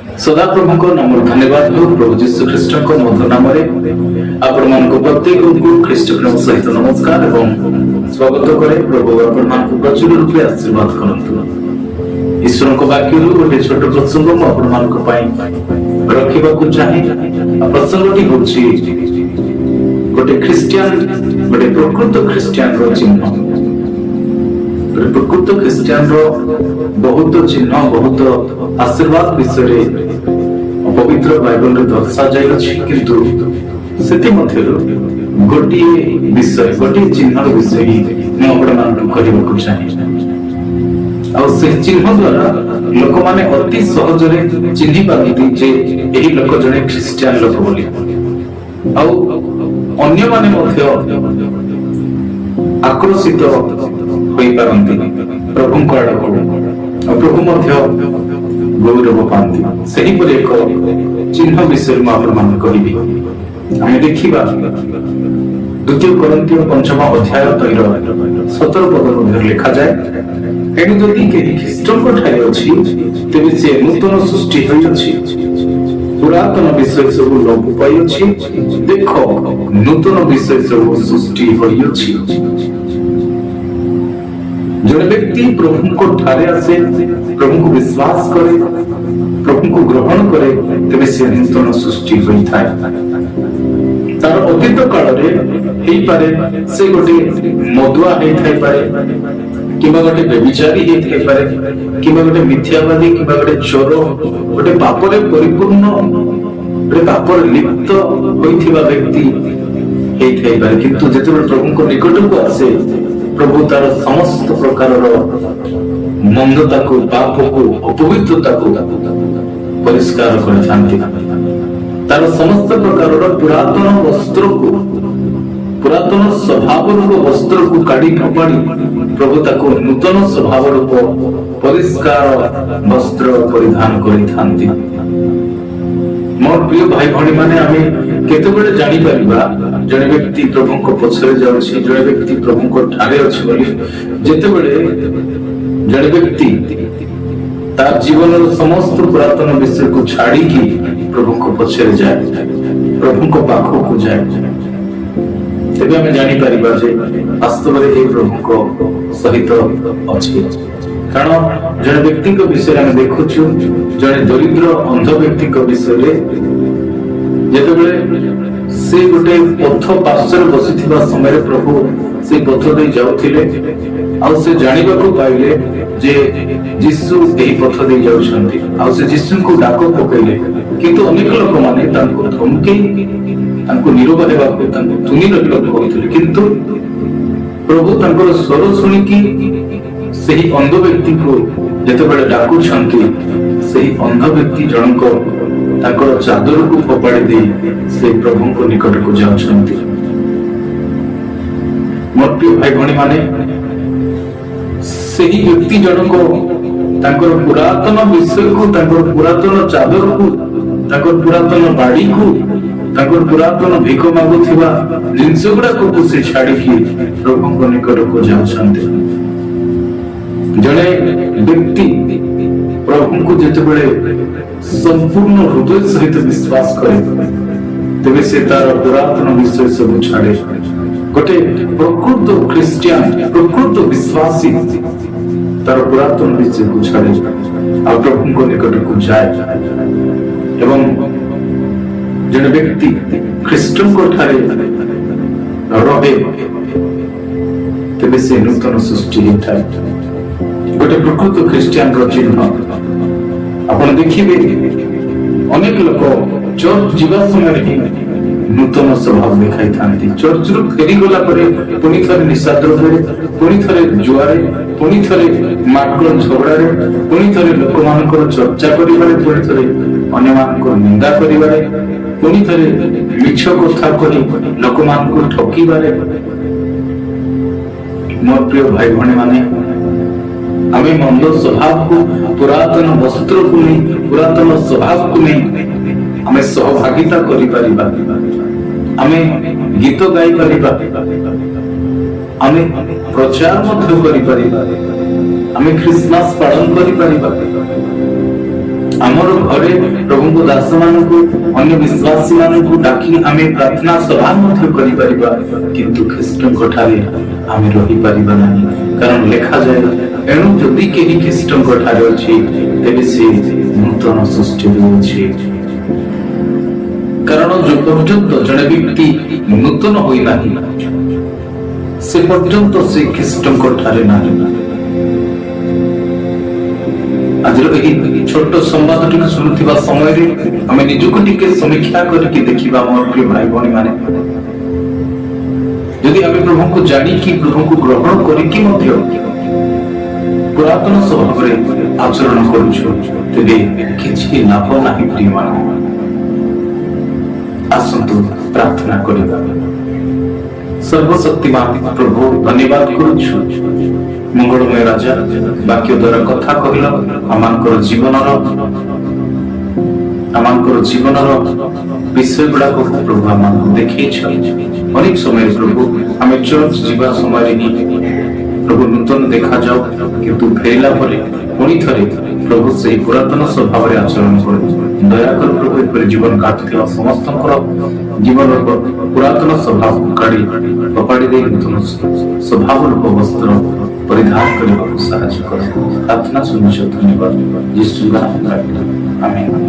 सदा प्रभु को नाम धन्यवाद हो। प्रभु जीशु ख्रीष्ट को मधुर नाम आपण मान प्रत्येक को ख्रीष्ट प्रेम सहित नमस्कार एवं स्वागत करे। प्रभु आपण मान प्रचुर रूपे आशीर्वाद करंतु। ईश्वर को वाक्य गोटे छोट प्रसंग मु आपण मान रखा चाहे। प्रसंगटी हूँ गोटे ख्रीस्टियान गोटे प्रकृत ख्रीस्टियान रो चिन्ह। प्रकृत ख्रीस्टियान रो बहुत चिन्ह बहुत आशीर्वाद विषय पवित्र बाइबल रे दर्शा जाय अछि, किंतु सेति मध्यरु गोटे विषय गोटे चिन्ह विषय मैं आपण मान करिବାକୁ चाहे। आ से चिन्ह द्वारा लोक माने अति सहज रे चिन्हि पारନ୍ତି जे एही लोक जने ख्रीस्टियान लोक बोली। आ अन्य माने मध्य आक्रोशित होई पारନ୍ତି प्रभु को आडको। प्रभु मध्य गौरव पाती सही पर एक चिन्ह विषय में आपण कहि। आमे देखिबा द्वितीय कोरिन्थियो 5 अध्याय 17 पद में लिखा जाए, एनु जदि केहि ख्रीष्ट को ठाई अछि तेबे से नूतन सृष्टि होई अछि, पुरातन विषय सब लोप पाई अछि, देखो नूतन विषय सब सृष्टि होई अछि। जड़े व्यक्ति प्रभु को ठारे आसे, प्रभु को विश्वास करे, प्रभु को ग्रहण करे, तेबे से नूतन सृष्टि होई थाए। तार अतीत काल रे हेई पारे से गोटे मदुआ हेई थाई पारे, किबा गोटे व्यभिचारी हेई थाई पारे, किबा गोटे मिथ्यावादी, किबा गोटे चोर, गोटे पापरे परिपूर्ण गोटे पापर लिप्त होइथिबा व्यक्ति हेई थाई पारे। किंतु जेतेबेले प्रभु को निकट को आसे, प्रभु तार समस्त प्रकार मंदता को पाप को अपवित्रता को परिष्कार कर तार समस्त प्रकार पुरातन वस्त्र को पुरातन स्वभाव रूप वस्त्र को काढ़ी फपाड़ी प्रभु ताको नूतन स्वभाव रूप परिष्कार वस्त्र परिधान करिथांती। मोर प्रिय भाई भणी माने आमे केतेबेले जानि परिबा जने व्यक्ति प्रभु को पछरे जाउछि, जने व्यक्ति प्रभु को ठारे अछि बोली। जेतेबेले जने व्यक्ति तार जीवन समस्त पुरातन विषय को छाड़ी की प्रभु को पछरे जाए, प्रभु को पाखो को जाए, तेबे हमें जानि परिबा जे वास्तव रे ए प्रभु को सहित अछि। कारण जने व्यक्ति को विषय में देखुछु, जने दरिद्र अंध व्यक्ति को विषय रे जेतेबेले से गोटे पथ पार्श्व बसिथिबा समय प्रभु से पथ दे जाउथिले, आ से जानिबा को पाइले जे यीशु एही पथ दे जाउछन्ती, आ से यीशु को डाको पकैले। किंतु अनेक लोक माने तांको धमके तांको निरोध हेबा को तांको तुनी रहिबा को होइथिले, किंतु प्रभु तांको स्वर सुनि की सही अंध व्यक्ति को जेतेबेले डाकुछन्ती, सही अंध व्यक्ति जनको तांको चादर को फोपाड़ी दे से प्रभु को निकट को जाउछन्ती। मोर प्रिय भाई भणी माने सही व्यक्ति जनको तांको पुरातन विषय को, तांको पुरातन चादर को, तांको पुरातन बाड़ी को, तांको पुरातन भिख मागुथिबा जिंस गुडा को से छाड़ी की प्रभु को निकट को जाउछन्ती। जने व्यक्ति प्रभु को जेतेबेले संपूर्ण हृदय सहित विश्वास करे, तेबे से तार पुरातन विषय सब छाड़े। गोटे प्रकृत ख्रीस्टियान प्रकृत विश्वासी तार पुरातन विषय को छाड़े और प्रभु को निकट को जाए। एवं जने व्यक्ति ख्रीष्टन को ठारे रहे, तेबे से नूतन सृष्टि होता है। गोटे प्रकृत ख्रीस्टियान रो चिन्ह आपण देखिबे, अनेक लोक चर्च जीवा समय नूतन स्वभाव देखाई थांती। चर्च रु फेरी गला परे पुनी थरे निशाद्रव्य, पुनी थरे जुआरे, पुनी थरे माटकोल झगड़ारे, पुनी थरे लोक मानकर चर्चा करिबारे, पुनी थरे अन्य मानकर निंदा करिबारे, पुनी थरे मिछ कथा कहि लोक मानकर ठकीबारे। मोर प्रिय भाई भणी माने आमे मंद स्वभाव को, पुरातन वस्त्र को नहीं, पुरातन स्वभाव को नहीं आमे सहभागिता करि परिबा, आमे गीत गाई परिबा, आमे प्रचार मध्य करि परिबा, आमे क्रिसमस पालन करि परिबा, ଆମର ଘରେ ପ୍ରଭୁଙ୍କ ଦାସ ମାନଙ୍କୁ ଅନ୍ୟ ବିଶ୍ୱାସୀ ମାନଙ୍କୁ ଡାକି ଆମେ ପ୍ରାର୍ଥନା ସଭା ମଧ୍ୟ କରିପାରିବା, କିନ୍ତୁ ଖ୍ରୀଷ୍ଟଙ୍କ ଠାରେ ଆମେ ରହିପାରିବା ନାହିଁ। କାରଣ ଲେଖାଯାଏ, ଏଣୁ ଯଦି କେହି ଖ୍ରୀଷ୍ଟଙ୍କ ଠାରେ ଅଛି ତେବେ ସେ ନୂତନ ସୃଷ୍ଟି ହେଉଛି। କାରଣ ଯୋଉ ପର୍ଯ୍ୟନ୍ତ ଜଣେ ବ୍ୟକ୍ତି ନୂତନ ହୋଇନାହିଁ ସେ ପର୍ଯ୍ୟନ୍ତ ସେ ଖ୍ରୀଷ୍ଟଙ୍କ ଠାରେ ନାହିଁ। ଆଜିର ଏହି ଛୋଟ ସମ୍ବାଦଟିକୁ ଶୁଣୁଥିବା ସମୟରେ ଆମେ ନିଜକୁ ଟିକେ ସମୀକ୍ଷା କରିକି ଦେଖିବା ମୋର ପ୍ରିୟ ଭାଇ ଭଉଣୀ ମାନେ। ଯଦି ଆମେ ପ୍ରଭୁଙ୍କୁ ଜାଣିକି ପ୍ରଭୁଙ୍କୁ ଗ୍ରହଣ କରିକି ମଧ୍ୟ ପୁରାତନ ସ୍ୱଭାବରେ ଆଚରଣ କରୁଛୁ ତେବେ କିଛି ଲାଭ ନାହିଁ ପ୍ରିୟ ମାନ। ଆସନ୍ତୁ ପ୍ରାର୍ଥନା କରିବା। ସର୍ବଶକ୍ତିମାନ ପ୍ରଭୁ ଧନ୍ୟବାଦ କରୁଛୁ, ମଙ୍ଗଳମୟ ରାଜା, ବାକ୍ୟ ଦ୍ୱାରା କଥା କହିଲ ଆମମାନଙ୍କର ଜୀବନର ବିଷୟ ଗୁଡାକ ପ୍ରଭୁ ଆମମାନଙ୍କୁ ଦେଖେଇଛ। ଅନେକ ସମୟରେ ପ୍ରଭୁ ଆମେ ଚର୍ଚ୍ଚ ଯିବା ସମୟରେ ହିଁ ପ୍ରଭୁ ନୂତନ ଦେଖାଯାଉ, କିନ୍ତୁ ଫେରିଲା ପରେ ପୁଣି ଥରେ ପ୍ରଭୁ ସେହି ପୁରାତନ ସ୍ୱଭାବରେ ଆଚରଣ କରୁ। ଦୟାକର ପ୍ରଭୁ ଏପରି ଜୀବନ କାଟୁଥିବା ସମସ୍ତଙ୍କର ଜୀବନର ପୁରାତନ ସ୍ୱଭାବ କାଢି ଫୋପାଡ଼ି ଦେଇ ନୂତନ ସ୍ୱଭାବ ରୂପ ବସ୍ତ୍ର ପରିଧାନ କରିବାକୁ ସାହାଯ୍ୟ କର। ପ୍ରାର୍ଥନା ଶୁଣୁଛ, ଧନ୍ୟବାଦ। ଯୀଶୁଙ୍କ ନାମରେ ଆମେନ୍।